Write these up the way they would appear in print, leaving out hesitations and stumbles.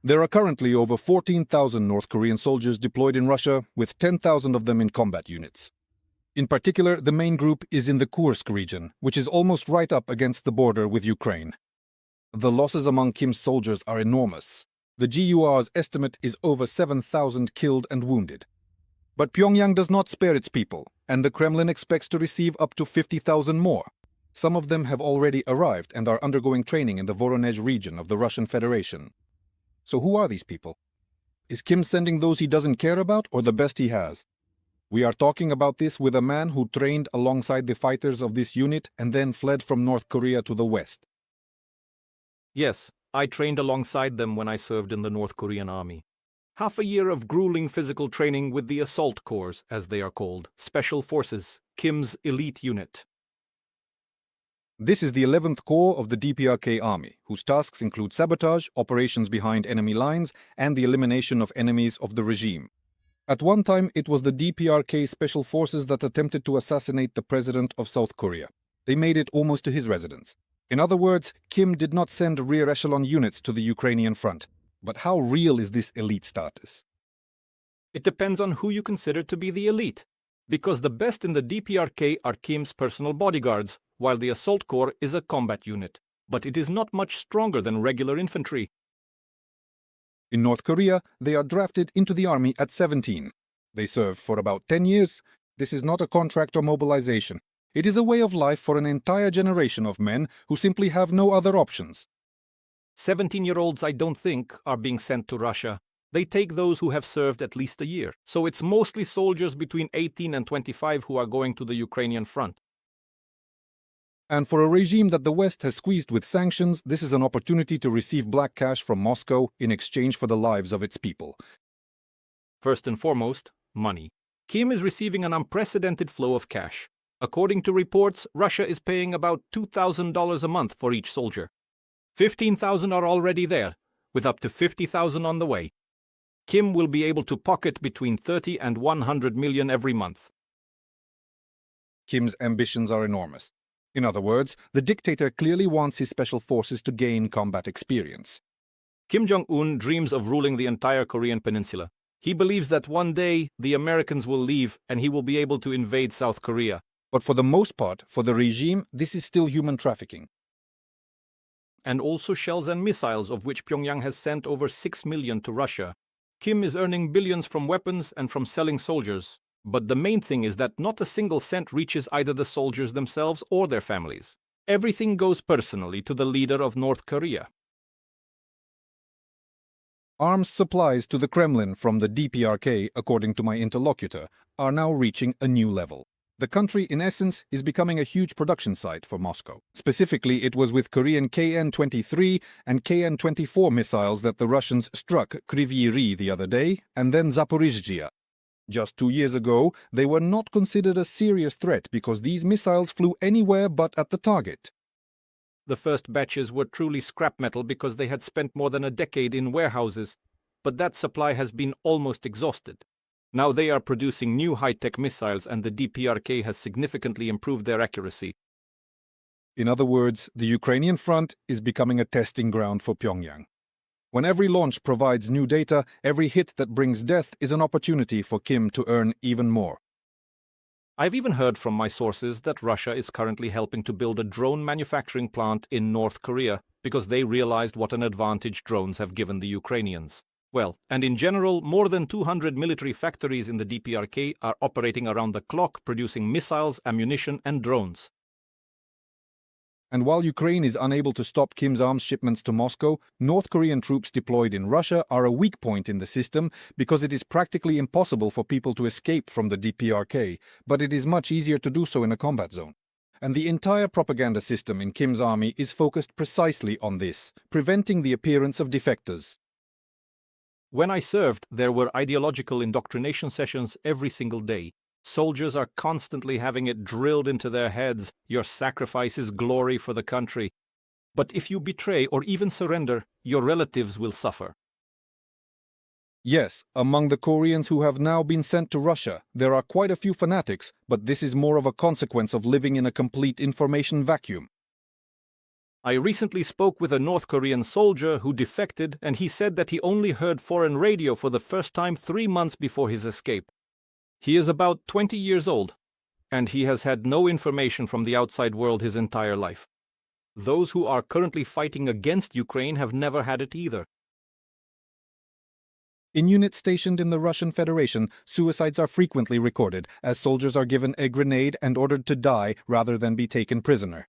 There are currently over 14,000 North Korean soldiers deployed in Russia, with 10,000 of them in combat units. In particular, the main group is in the Kursk region, which is almost right up against the border with Ukraine. The losses among Kim's soldiers are enormous. The GUR's estimate is over 7,000 killed and wounded. But Pyongyang does not spare its people, and the Kremlin expects to receive up to 50,000 more. Some of them have already arrived and are undergoing training in the Voronezh region of the Russian Federation. So who are these people? Is Kim sending those he doesn't care about or the best he has? We are talking about this with a man who trained alongside the fighters of this unit and then fled from North Korea to the west. Yes, I trained alongside them when I served in the North Korean army. Half a year of grueling physical training with the Assault Corps, as they are called, Special Forces, Kim's elite unit. This is the 11th Corps of the DPRK Army, whose tasks include sabotage, operations behind enemy lines, and the elimination of enemies of the regime. At one time, it was the DPRK Special Forces that attempted to assassinate the president of South Korea. They made it almost to his residence. In other words, Kim did not send rear echelon units to the Ukrainian front. But how real is this elite status? It depends on who you consider to be the elite, because the best in the DPRK are Kim's personal bodyguards, while the Assault Corps is a combat unit, but it is not much stronger than regular infantry. In North Korea, they are drafted into the army at 17. They serve for about 10 years. This is not a contract or mobilization. It is a way of life for an entire generation of men who simply have no other options. 17-year-olds, I don't think, are being sent to Russia. They take those who have served at least a year. So it's mostly soldiers between 18 and 25 who are going to the Ukrainian front. And for a regime that the West has squeezed with sanctions, this is an opportunity to receive black cash from Moscow in exchange for the lives of its people. First and foremost, money. Kim is receiving an unprecedented flow of cash. According to reports, Russia is paying about $2,000 a month for each soldier. 15,000 are already there, with up to 50,000 on the way. Kim will be able to pocket between 30 and 100 million every month. Kim's ambitions are enormous. In other words, the dictator clearly wants his special forces to gain combat experience. Kim Jong-un dreams of ruling the entire Korean peninsula. He believes that one day the Americans will leave and he will be able to invade South Korea. But for the most part, for the regime, this is still human trafficking. And also shells and missiles, of which Pyongyang has sent over 6 million to Russia. Kim is earning billions from weapons and from selling soldiers. But the main thing is that not a single cent reaches either the soldiers themselves or their families. Everything goes personally to the leader of North Korea. Arms supplies to the Kremlin from the DPRK, according to my interlocutor, are now reaching a new level. The country, in essence, is becoming a huge production site for Moscow. Specifically, it was with Korean KN-23 and KN-24 missiles that the Russians struck Kryvyi Rih the other day, and then Zaporizhzhia. Just 2 years ago, they were not considered a serious threat because these missiles flew anywhere but at the target. The first batches were truly scrap metal because they had spent more than a decade in warehouses, but that supply has been almost exhausted. Now they are producing new high-tech missiles and the DPRK has significantly improved their accuracy. In other words, the Ukrainian front is becoming a testing ground for Pyongyang. When every launch provides new data, every hit that brings death is an opportunity for Kim to earn even more. I've even heard from my sources that Russia is currently helping to build a drone manufacturing plant in North Korea because they realized what an advantage drones have given the Ukrainians. Well, and in general, more than 200 military factories in the DPRK are operating around the clock producing missiles, ammunition, and drones. And while Ukraine is unable to stop Kim's arms shipments to Moscow, North Korean troops deployed in Russia are a weak point in the system because it is practically impossible for people to escape from the DPRK, but it is much easier to do so in a combat zone. And the entire propaganda system in Kim's army is focused precisely on this, preventing the appearance of defectors. When I served, there were ideological indoctrination sessions every single day. Soldiers are constantly having it drilled into their heads, your sacrifice is glory for the country. But if you betray or even surrender, your relatives will suffer. Yes, among the Koreans who have now been sent to Russia, there are quite a few fanatics, but this is more of a consequence of living in a complete information vacuum. I recently spoke with a North Korean soldier who defected, and he said that he only heard foreign radio for the first time 3 months before his escape. He is about 20 years old, and he has had no information from the outside world his entire life. Those who are currently fighting against Ukraine have never had it either. In units stationed in the Russian Federation, suicides are frequently recorded, as soldiers are given a grenade and ordered to die rather than be taken prisoner.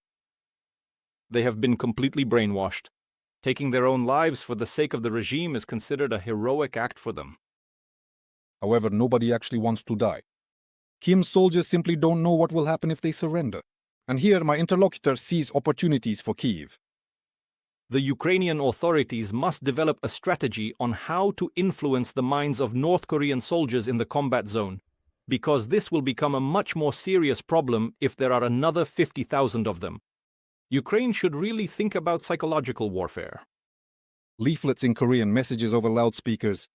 They have been completely brainwashed. Taking their own lives for the sake of the regime is considered a heroic act for them. However, nobody actually wants to die. Kim's soldiers simply don't know what will happen if they surrender. And here my interlocutor sees opportunities for Kyiv. The Ukrainian authorities must develop a strategy on how to influence the minds of North Korean soldiers in the combat zone, because this will become a much more serious problem if there are another 50,000 of them. Ukraine should really think about psychological warfare. Leaflets in Korean, messages over loudspeakers.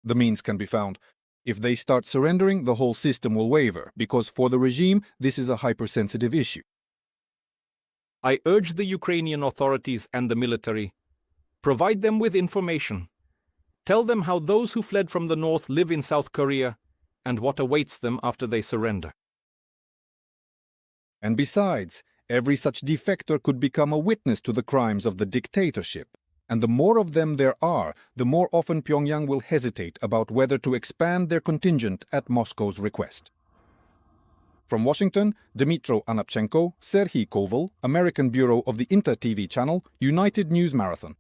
The means can be found. If they start surrendering, the whole system will waver, because for the regime, this is a hypersensitive issue. I urge the Ukrainian authorities and the military, provide them with information. Tell them how those who fled from the north live in South Korea and what awaits them after they surrender. And besides, every such defector could become a witness to the crimes of the dictatorship. And the more of them there are, the more often Pyongyang will hesitate about whether to expand their contingent at Moscow's request. From Washington, Dmytro Anapchenko, Serhiy Koval, American Bureau of the Inter TV channel, United News Marathon.